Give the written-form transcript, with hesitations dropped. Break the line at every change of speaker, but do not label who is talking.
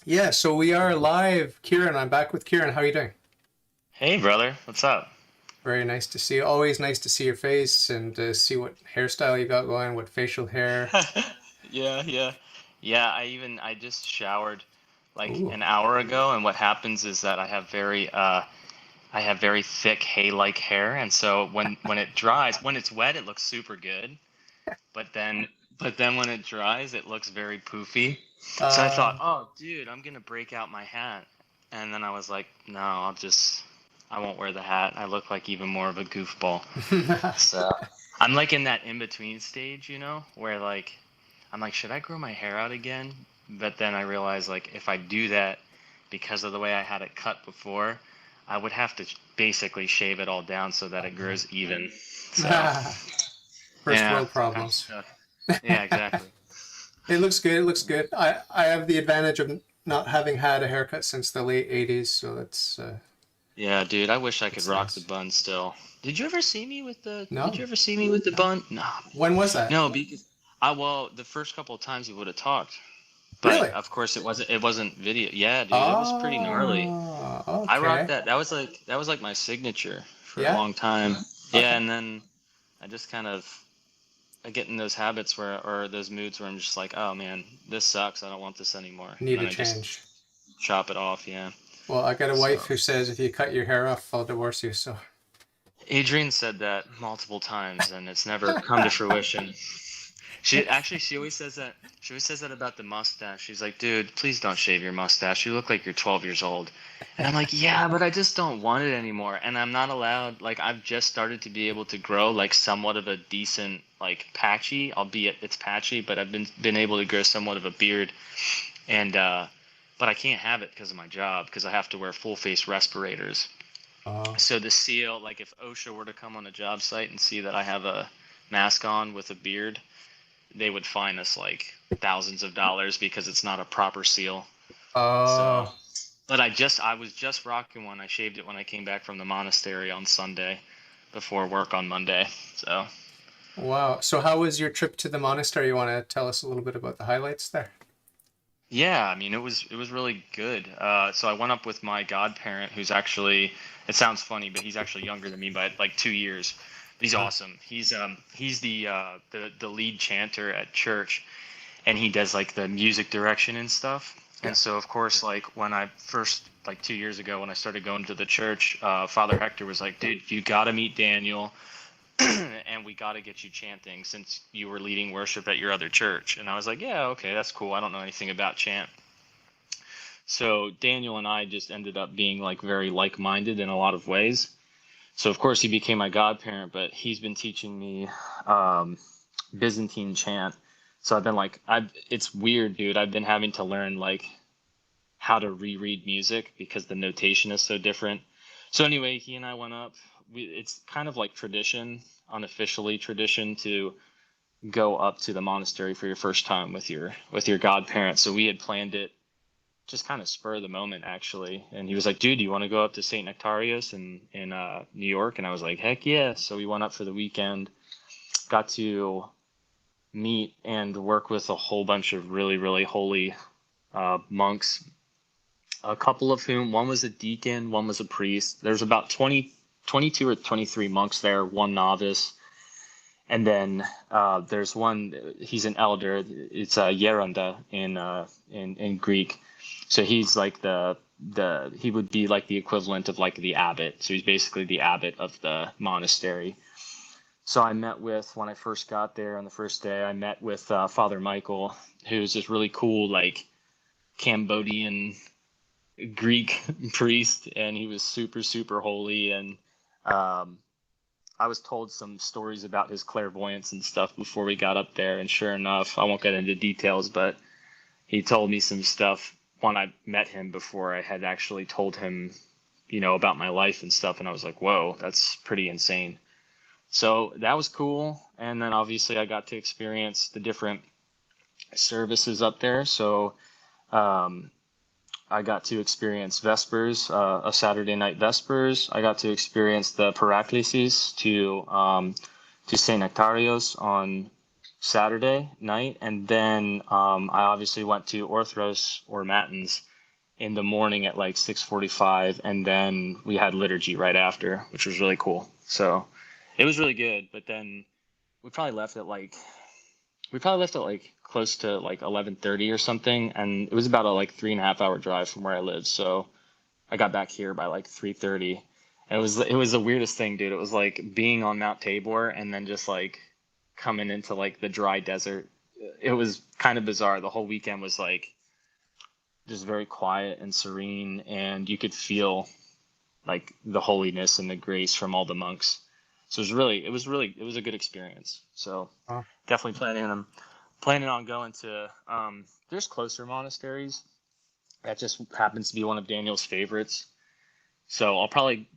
Yeah, so we are live. Kieran, I'm back with Kieran. How are you doing?
Hey, brother, what's up?
Very nice to see you. Always nice to see your face and see what hairstyle you got going, what facial hair.
Yeah, yeah. Yeah, I just showered like
Ooh.
an hour ago, and what happens is that I have very thick hay-like hair, and so when it dries, when it's wet, it looks super good, but then when it dries, it looks very poofy. So I thought,
Uh,
"Oh, dude, I'm gonna break out my hat." And then I was like, "No, I won't wear the hat. I look like even more of a goofball." So I'm like in that in between stage, where like I'm like, should I grow my hair out again? But then I realize like if I do that because of the way I had it cut before, I would have to basically shave it all down so that it grows even. So
First
yeah,
world
I'm kind of
problems.
stuck. Yeah, exactly.
It looks good. It looks good. I have the advantage of not having had a haircut since the late 80s, so
Yeah, dude, I wish I could
it's
rock the
nice.
bun still. Did you
No.
ever see me with the bun? No.
When was that?
No, because well, the first couple of times we would have talked. But
Really?
of course it wasn't video. Yeah, dude, it was pretty gnarly.
Oh,
I rocked
okay.
that. That was like my signature for a
Yeah.
long time. Yeah,
Okay.
and then I just kind of I get in those habits where or those moods where I'm just like, oh man, this sucks. I don't want this anymore. And
Need
then
a
I just
change.
chop it off. Yeah.
Well, I got a
So
wife who says if you cut your hair off, I'll divorce you. So,
Adrian said that multiple times, and it's never come to fruition. She always says that. She always says that about the mustache. She's like, dude, please don't shave your mustache. You look like you're 12 years old. And I'm like, yeah, but I just don't want it anymore. And I'm not allowed. Like, I've just started to be able to grow like somewhat of a decent, like patchy, albeit it's patchy, but I've been able to grow somewhat of a beard. And but I can't have it because of my job because I have to wear full face respirators.
uh,
So the seal, like if OSHA were to come on a job site and see that I have a mask on with a beard, they would fine us like thousands of dollars because it's not a proper seal. So,
uh,
but I was just rocking one. I shaved it when I came back from the monastery on Sunday before work on Monday. So,
wow. So, how was your trip to the monastery? You want to tell us a little bit about the highlights there?
yeah, I mean it was really good. So I went up with my godparent, who's actually it sounds funny, but he's actually younger than me by like 2 years. He's
Uh,
awesome. He's the lead chanter at church, and he does like the music direction and stuff.
yeah.
And so of course, like when I first like 2 years ago when I started going to the church, Father Hector was like, dude, you got to meet Daniel. And we got to get you chanting since you were leading worship at your other church. And I was like, yeah, okay, that's cool. I don't know anything about chant. So Daniel and I just ended up being like very like-minded in a lot of ways. So of course he became my godparent, but he's been teaching me um, Byzantine chant. So I've been like, it's weird, dude. I've been having to learn like how to reread music because the notation is so different. So anyway, he and I went up. It's kind of like tradition, unofficially tradition, to go up to the monastery for your first time with your godparents. So we had planned it just kind of spur of the moment actually. And he was like, "Dude, do you want to go up to St. Nectarius in New York?" And I was like, "Heck yeah!" So we went up for the weekend. Got to meet and work with a whole bunch of really holy monks. A couple of whom, one was a deacon, one was a priest. There's about 22 or 23 monks there, one novice. And then there's one. He's an elder. It's a Yerunda in Greek. So he's like the he would be like the equivalent of like the abbot. So he's basically the abbot of the monastery. So I met with when I first got there on the first day. I met with Father Michael, who's this really cool like Cambodian Greek priest, and he was super holy. And um, I was told some stories about his clairvoyance and stuff before we got up there, and sure enough, I won't get into details, but he told me some stuff when I met him before I had actually told him, about my life and stuff, and I was like, whoa, that's pretty insane. So that was cool, and then obviously I got to experience the different services up there. So um, I got to experience Vespers, a Saturday night Vespers. I got to experience the Paraklesis to Saint Nectarios on Saturday night, and then I obviously went to Orthros or Matins in the morning at like 6:45, and then we had liturgy right after, which was really cool. So it was really good. But then we probably left at like close to like 11:30 or something, and it was about a like 3.5 hour drive from where I live. So I got back here by like 3:30. And it was the weirdest thing, dude. It was like being on Mount Tabor and then just like coming into like the dry desert. It was kind of bizarre. The whole weekend was like just very quiet and serene, and you could feel like the holiness and the grace from all the monks. So it was a good experience. So
Wow.
definitely planning on going to there's closer monasteries. That just happens to be one of Daniel's favorites. So I'll probably